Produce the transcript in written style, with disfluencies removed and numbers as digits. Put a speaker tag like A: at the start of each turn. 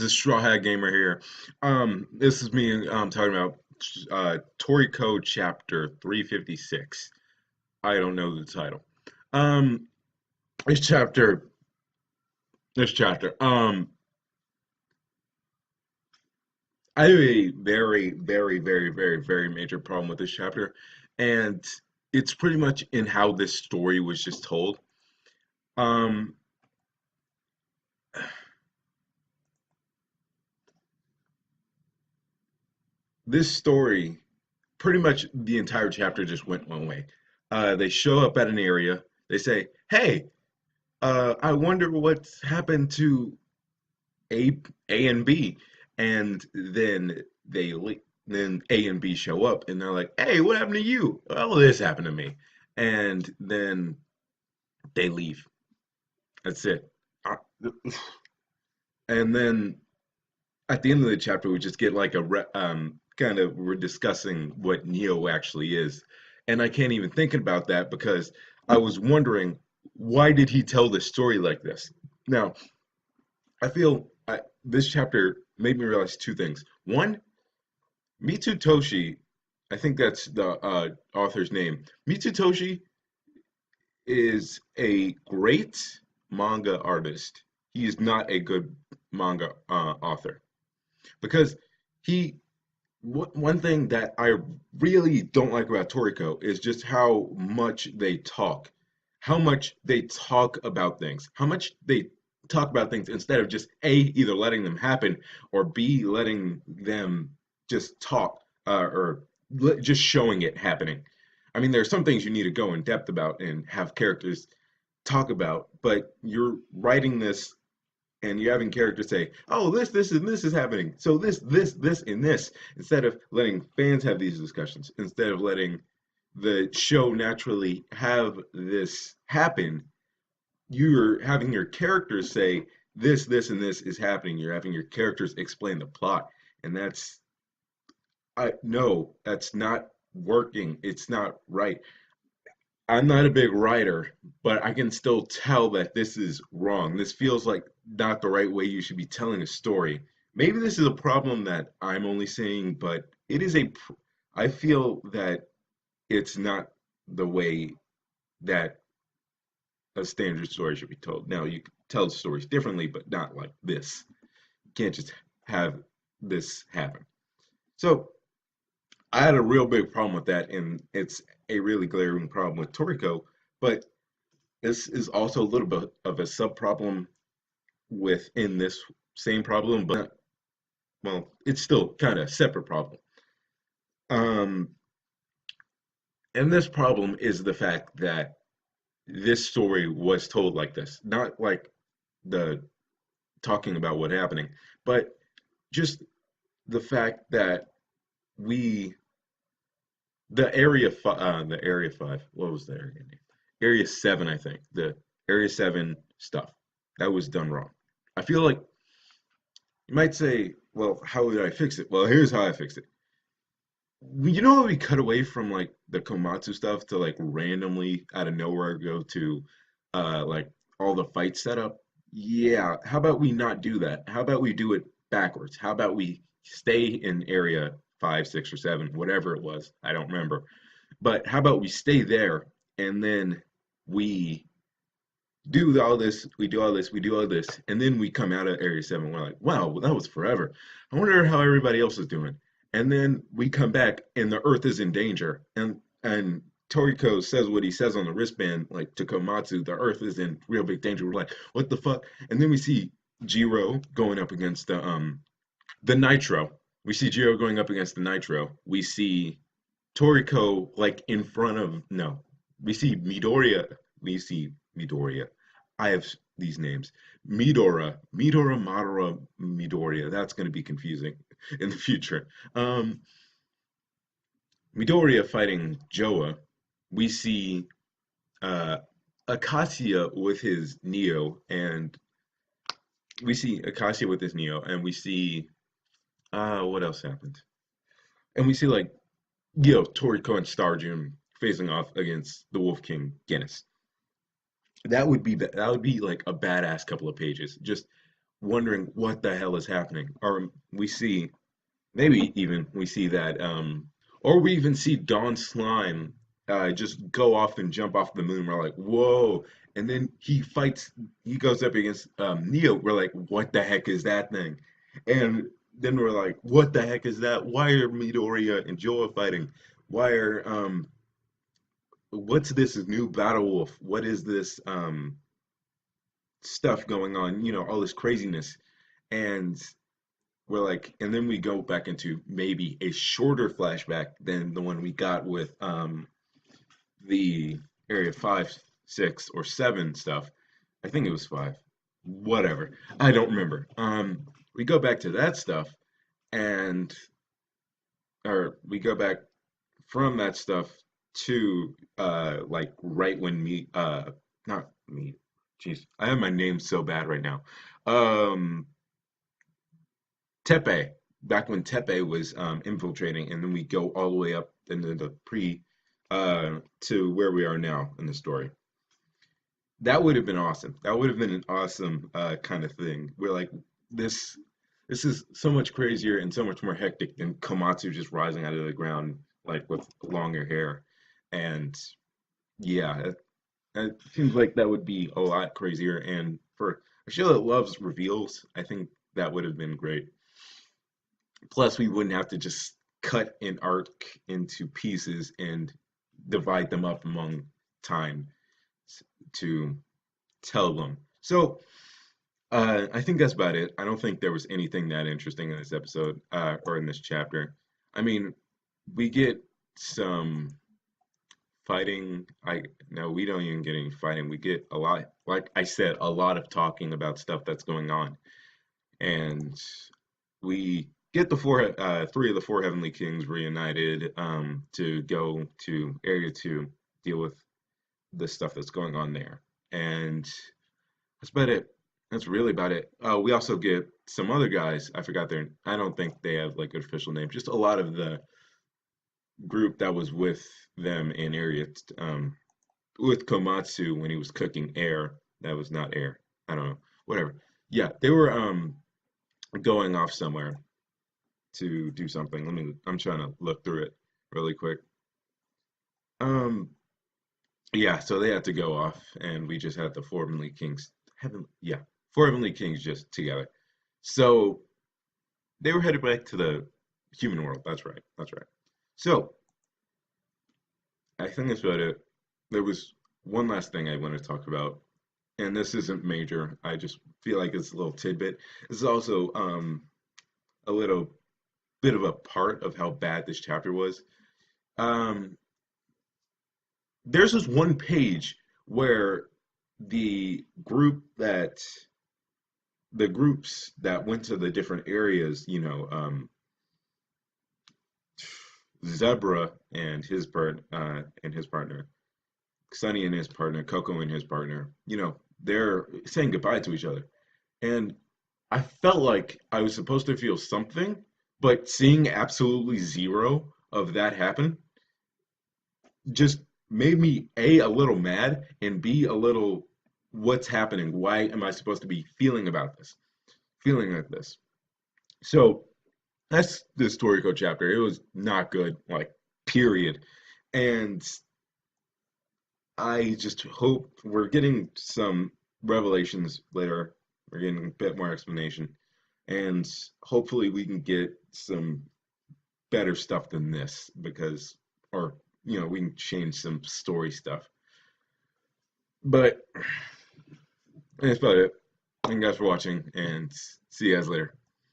A: is Straw Hat Gamer here. This is me talking about Toriko chapter 356. I don't know the title. Um, this chapter, this chapter. I have a very, very, very, very, very major problem with this chapter, and it's pretty much in how this story was just told. Um, this story, pretty much the entire chapter just went one way. They show up at an area. They say, "Hey, I wonder what's happened to A, A and B," and then A and B show up, and they're like, "Hey, what happened to you?" "Oh, this happened to me," and then they leave. That's it. Uh, And then at the end of the chapter, we just get like kind of we're discussing what Neo actually is, and I can't even think about that because I was wondering why did he tell this story like this? Now, this chapter made me realize two things. One, Mitsutoshi, I think that's the author's name. Mitsutoshi is a great manga artist. He is not a good manga author because he one thing that I really don't like about Toriko is just how much they talk, how much they talk about things, how much they talk about things instead of just A, either letting them happen, or B, letting them just talk, or just showing it happening. I mean, there are some things you need to go in depth about and have characters talk about, but you're writing this and you're having characters say, "Oh, this, and this is happening. So this, and this," instead of letting fans have these discussions, instead of letting the show naturally have this happen, you're having your characters say, this, and this is happening. You're having your characters explain the plot, and I no, that's not working. It's not right. I'm not a big writer, but I can still tell that this is wrong. This feels like not the right way you should be telling a story. Maybe this is a problem that I'm only seeing, but I feel that it's not the way that a standard story should be told. Now, you can tell stories differently, but not like this. You can't just have this happen. So, I had a real big problem with that, and it's a really glaring problem with Toriko, but this is also a little bit of a sub problem within this same problem, but well, it's still kind of a separate problem. Um, and this problem is the fact that this story was told like this, not like the talking about what happening, but just the fact that we, the area five, what was the area name? Area seven, I think, the area seven stuff that was done wrong. I feel like you might say, well, how did I fix it? Well, here's how I fixed it. You know how we cut away from like the Komatsu stuff to like randomly out of nowhere go to like all the fight setup? Yeah, how about we not do that? How about we do it backwards? How about we stay in area five, six, or seven, whatever it was? I don't remember. But how about we stay there and then we do all this, we do all this, we do all this, and then we come out of Area 7. We're like, wow, well, that was forever. I wonder how everybody else is doing. And then we come back and the Earth is in danger. And Toriko says what he says on the wristband, like to Komatsu, the Earth is in real big danger. We're like, what the fuck? And then we see Jiro going up against the Nitro. We see Jiro going up against the Nitro. We see Toriko like in front of no. We see Midoriya. We see Midoriya. I have these names. Midora, Madara, Midoriya. That's going to be confusing in the future. Midoriya fighting Joa. We see uh, Akasia with his Neo, and we see Akasia with his Neo, and we see what else happened? And we see like Toriko and Starjun facing off against the Wolf King Guinness. That would be like a badass couple of pages. Just wondering what the hell is happening. Or we see, maybe even we see that, or we even see Dawn Slime just go off and jump off the moon. We're like, whoa. And then he goes up against Neo. We're like, what the heck is that thing? And then we're like, what the heck is that? Why are Midoriya and Joa fighting? Why are, what's this new Battle Wolf? What is this stuff going on? All this craziness. And we're like, and then we go back into maybe a shorter flashback than the one we got with the Area 5, 6, or 7 stuff. I think it was 5. Whatever. I don't remember. We go back to that stuff and or we go back from that stuff to like right when me not me jeez, I have my name so bad right now. Um Tepe, back when Tepe was infiltrating, and then we go all the way up into the pre to where we are now in the story. That would have been awesome. That would have been an awesome kind of thing. We're like, this this is so much crazier and so much more hectic than Komatsu just rising out of the ground like with longer hair. And yeah, it seems like that would be a lot crazier. And for a show that loves reveals, I think that would have been great. Plus, we wouldn't have to just cut an arc into pieces and divide them up among time to tell them. So, I think that's about it. I don't think there was anything that interesting in this episode, or in this chapter. I mean, we get some fighting. I no, we don't even get any fighting. We get a lot, like I said, a lot of talking about stuff that's going on, and we get the three of the four heavenly kings reunited to go to area 2, deal with the stuff that's going on there, and that's about it. That's really about it. We also get some other guys. I forgot their. I don't think they have like official names. Just a lot of the group that was with them in area with Komatsu when he was cooking air. That was not air. I don't know. Whatever. Yeah, they were going off somewhere to do something. I'm trying to look through it really quick. Um, yeah, so they had to go off, and we just had the four Heavenly Kings. Yeah, four Heavenly Kings just together. So they were headed back to the human world. That's right. That's right. So I think that's about it. There was one last thing I want to talk about, and this isn't major. I just feel like it's a little tidbit. This is also a little bit of a part of how bad this chapter was. Um, there's this one page where the groups that went to the different areas, Zebra and his partner, Sunny and his partner, Coco and his partner, they're saying goodbye to each other. And I felt like I was supposed to feel something, but seeing absolutely zero of that happen just made me a little mad, and b a little, what's happening? Why am I supposed to be feeling like this? So that's this Toriko chapter. It was not good, like, period. And I just hope we're getting some revelations later. We're getting a bit more explanation, and hopefully we can get some better stuff than this, because, or we can change some story stuff. But that's about it. Thank you guys for watching, and see you guys later.